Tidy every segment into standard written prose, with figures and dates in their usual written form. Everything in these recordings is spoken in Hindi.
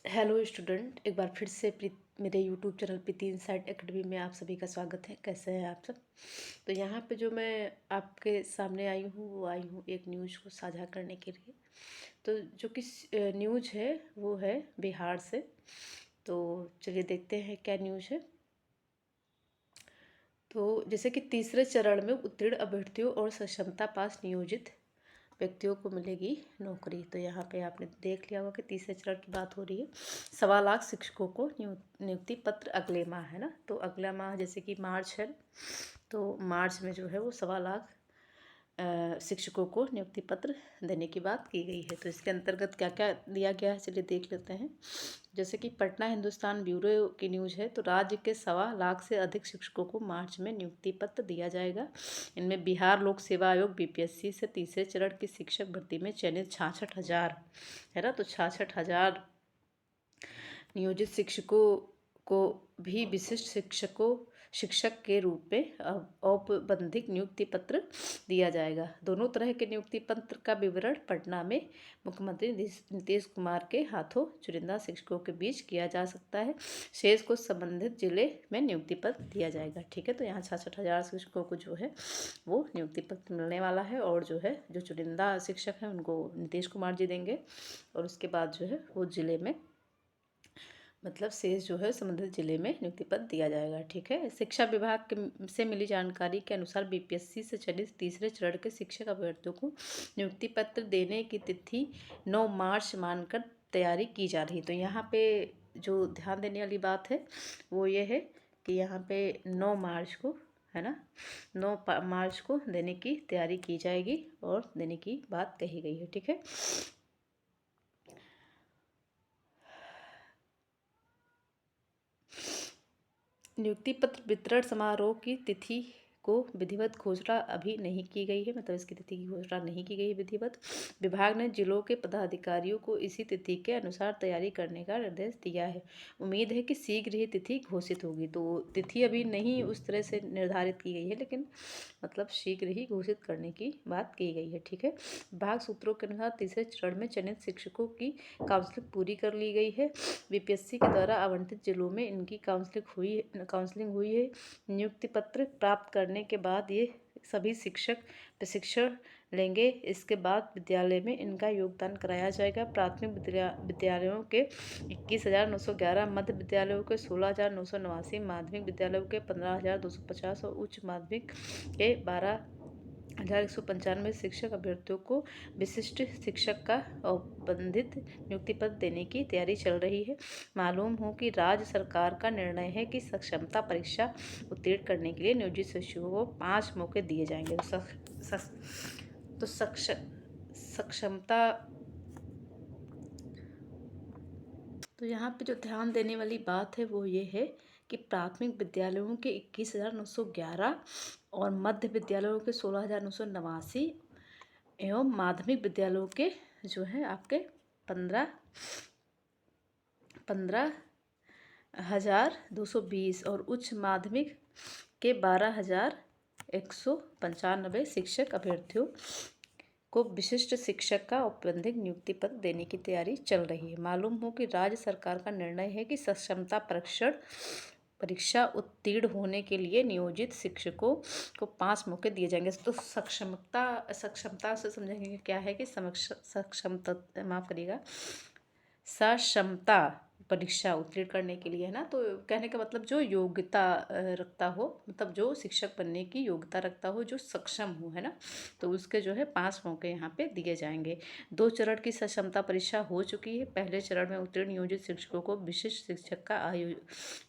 हेलो स्टूडेंट, एक बार फिर से मेरे यूट्यूब चैनल प्रीति इनसाइट एकेडमी में आप सभी का स्वागत है। कैसे हैं आप सब? तो यहाँ पे जो मैं आपके सामने आई हूँ वो आई हूँ एक न्यूज़ को साझा करने के लिए। तो जो कि न्यूज़ है वो है बिहार से। तो चलिए देखते हैं क्या न्यूज़ है। तो जैसे कि तीसरे चरण में उत्तीर्ण अभ्यर्थियों और सक्षमता पास नियोजित व्यक्तियों को मिलेगी नौकरी। तो यहाँ पे आपने देख लिया होगा कि तीसरे चरण की बात हो रही है। 1.25 लाख शिक्षकों को नियुक्ति पत्र अगले माह है ना। तो अगला माह जैसे कि मार्च है, तो मार्च में जो है वो 1.25 लाख शिक्षकों को नियुक्ति पत्र देने की बात की गई है। तो इसके अंतर्गत क्या क्या दिया गया है चलिए देख लेते हैं। जैसे कि पटना हिंदुस्तान ब्यूरो की न्यूज़ है। तो राज्य के 1.25 लाख से अधिक शिक्षकों को मार्च में नियुक्ति पत्र दिया जाएगा। इनमें बिहार लोक सेवा आयोग बीपीएससी से तीसरे चरण की शिक्षक भर्ती में चयनित 66,000 है ना। तो 66,000 नियोजित शिक्षकों को भी विशिष्ट शिक्षक के रूप में औपबंधिक नियुक्ति पत्र दिया जाएगा। दोनों तरह के नियुक्ति पत्र का विवरण पटना में मुख्यमंत्री नीतीश कुमार के हाथों चुनिंदा शिक्षकों के बीच किया जा सकता है। शेष को संबंधित जिले में नियुक्ति पत्र दिया जाएगा। ठीक है, तो यहाँ 66,000 शिक्षकों को जो है वो नियुक्ति पत्र मिलने वाला है। और जो है जो चुनिंदा शिक्षक हैं उनको नीतीश कुमार जी देंगे। और उसके बाद जो है वो जिले में मतलब शेष जो है संबंधित जिले में नियुक्ति पत्र दिया जाएगा। ठीक है, शिक्षा विभाग से मिली जानकारी के अनुसार बीपीएससी से चयनित तीसरे चरण के शिक्षक अभ्यर्थियों को नियुक्ति पत्र देने की तिथि 9 मार्च मानकर तैयारी की जा रही। तो यहाँ पे जो ध्यान देने वाली बात है वो ये है कि यहाँ पे 9 मार्च को है ना, 9 मार्च को देने की तैयारी की जाएगी और देने की बात कही गई है। ठीक है, नियुक्ति पत्र वितरण समारोह की तिथि को विधिवत घोषणा अभी नहीं की गई है। मतलब इसकी तिथि की घोषणा नहीं की गई है विधिवत। विभाग ने जिलों के पदाधिकारियों को इसी तिथि के अनुसार तैयारी करने का निर्देश दिया है। उम्मीद है कि शीघ्र ही तिथि घोषित होगी। तो तिथि अभी नहीं उस तरह से निर्धारित की गई है, लेकिन मतलब शीघ्र ही घोषित करने की बात की गई है। ठीक है, विभाग सूत्रों के अनुसार तीसरे चरण में चयनित शिक्षकों की काउंसलिंग पूरी कर ली गई है। बीपीएससी के द्वारा आवंटित जिलों में इनकी काउंसलिंग हुई है। नियुक्ति पत्र प्राप्त करने के बाद ये सभी शिक्षक प्रशिक्षण लेंगे। इसके बाद विद्यालय में इनका योगदान कराया जाएगा। प्राथमिक विद्यालयों के 21,911, मध्य विद्यालयों के 16,989, माध्यमिक विद्यालयों के 15,250 और उच्च माध्यमिक के 12,195 शिक्षक अभ्यर्थियों को विशिष्ट शिक्षक का औपबंधित नियुक्ति पत्र देने की तैयारी चल रही है। मालूम हो कि राज्य सरकार का निर्णय है कि सक्षमता परीक्षा उत्तीर्ण करने के लिए नियोजित शिक्षकों को 5 मौके दिए जाएंगे। तो सक्षमता, तो यहाँ पे जो ध्यान देने वाली बात है वो ये है कि प्राथमिक विद्यालयों के 21,911 और मध्य विद्यालयों के 16,989 एवं माध्यमिक विद्यालयों के जो है आपके 15,220 और उच्च माध्यमिक के 12,195 शिक्षक अभ्यर्थियों को विशिष्ट शिक्षक का औपबंधिक नियुक्ति पत्र देने की तैयारी चल रही है। मालूम हो कि राज्य सरकार का निर्णय है कि सक्षमता परीक्षा उत्तीर्ण होने के लिए नियोजित शिक्षकों को 5 मौके दिए जाएंगे। तो सक्षमता से समझेंगे क्या है कि सक्षमता माफ करिएगा, सक्षमता परीक्षा उत्तीर्ण करने के लिए है ना। तो कहने का मतलब जो योग्यता रखता हो, मतलब जो शिक्षक बनने की योग्यता रखता हो, जो सक्षम हो है ना, तो उसके जो है 5 मौके यहाँ पे दिए जाएंगे। 2 चरण की सक्षमता परीक्षा हो चुकी है। पहले चरण में उत्तीर्ण नियोजित शिक्षकों को विशिष्ट शिक्षक का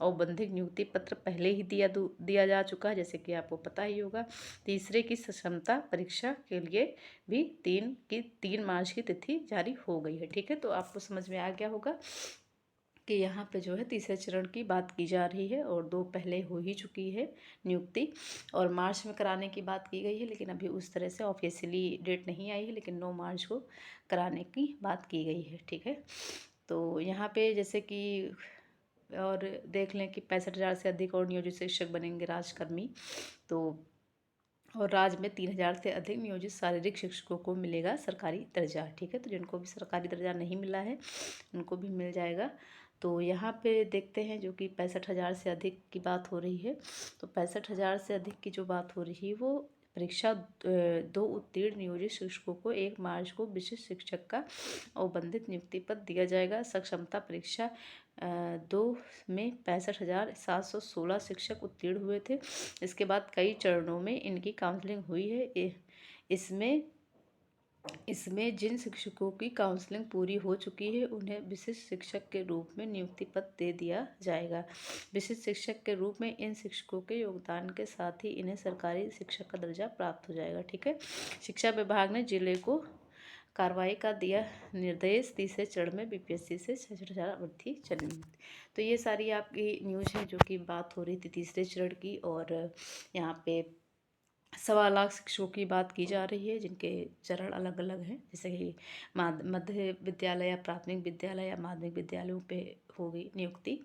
औपबंधिक नियुक्ति पत्र पहले ही दिया जा चुका है, जैसे कि आपको पता ही होगा। तीसरे की सक्षमता परीक्षा के लिए भी 3 मार्च की तिथि जारी हो गई है। ठीक है, तो आपको समझ में आ गया होगा कि यहाँ पे जो है तीसरे चरण की बात की जा रही है और 2 पहले हो ही चुकी है नियुक्ति, और मार्च में कराने की बात की गई है, लेकिन अभी उस तरह से ऑफिशियली डेट नहीं आई है, लेकिन 9 मार्च को कराने की बात की गई है। ठीक है, तो यहाँ पे जैसे कि और देख लें कि 65,000 से अधिक और नियोजित शिक्षक बनेंगे राजकर्मी। तो और राज्य में 3000 से अधिक नियोजित शारीरिक शिक्षकों को मिलेगा सरकारी दर्जा। ठीक है, तो जिनको भी सरकारी दर्जा नहीं मिला है उनको भी मिल जाएगा। तो यहाँ पे देखते हैं जो कि 65,000 से अधिक की बात हो रही है। तो 65,000 से अधिक की जो बात हो रही है वो परीक्षा 2 उत्तीर्ण नियोजित शिक्षकों को 1 मार्च को विशिष्ट शिक्षक का अवबंधित नियुक्ति पद दिया जाएगा। सक्षमता परीक्षा 2 में 65,716 शिक्षक उत्तीर्ण हुए थे। इसके बाद कई चरणों में इनकी काउंसलिंग हुई है। इसमें जिन शिक्षकों की काउंसलिंग पूरी हो चुकी है उन्हें विशिष्ट शिक्षक के रूप में नियुक्ति पत्र दे दिया जाएगा। विशिष्ट शिक्षक के रूप में इन शिक्षकों के योगदान के साथ ही इन्हें सरकारी शिक्षक का दर्जा प्राप्त हो जाएगा। ठीक है, शिक्षा विभाग ने जिले को कार्रवाई का दिया निर्देश। तीसरे चरण में बीपीएससी से 66,000 भर्ती चलेंगी। तो ये सारी आपकी न्यूज़ है जो कि बात हो रही थी तीसरे चरण की। और यहाँ पे 1.25 लाख शिक्षकों की बात की जा रही है जिनके चरण अलग अलग हैं, जैसे कि मध्य विद्यालय या प्राथमिक विद्यालय या माध्यमिक विद्यालयों पे होगी नियुक्ति।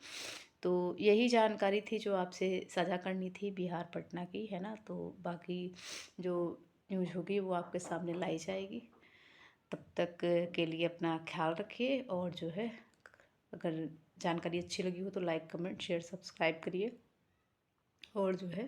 तो यही जानकारी थी जो आपसे साझा करनी थी बिहार पटना की, है ना। तो बाकी जो न्यूज़ होगी वो आपके सामने लाई जाएगी। तब तक के लिए अपना ख्याल रखिए। और जो है अगर जानकारी अच्छी लगी हो तो लाइक कमेंट शेयर सब्सक्राइब करिए। और जो है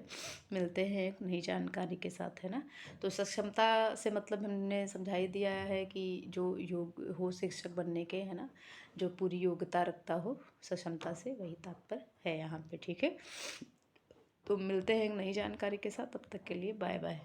मिलते हैं एक नई जानकारी के साथ, है ना। तो सक्षमता से मतलब हमने समझा ही दिया है कि जो योग हो शिक्षक बनने के, है ना, जो पूरी योग्यता रखता हो सक्षमता से, वही तात्पर्य है यहाँ पे। ठीक है, तो मिलते हैं एक नई जानकारी के साथ, तब तक के लिए बाय बाय।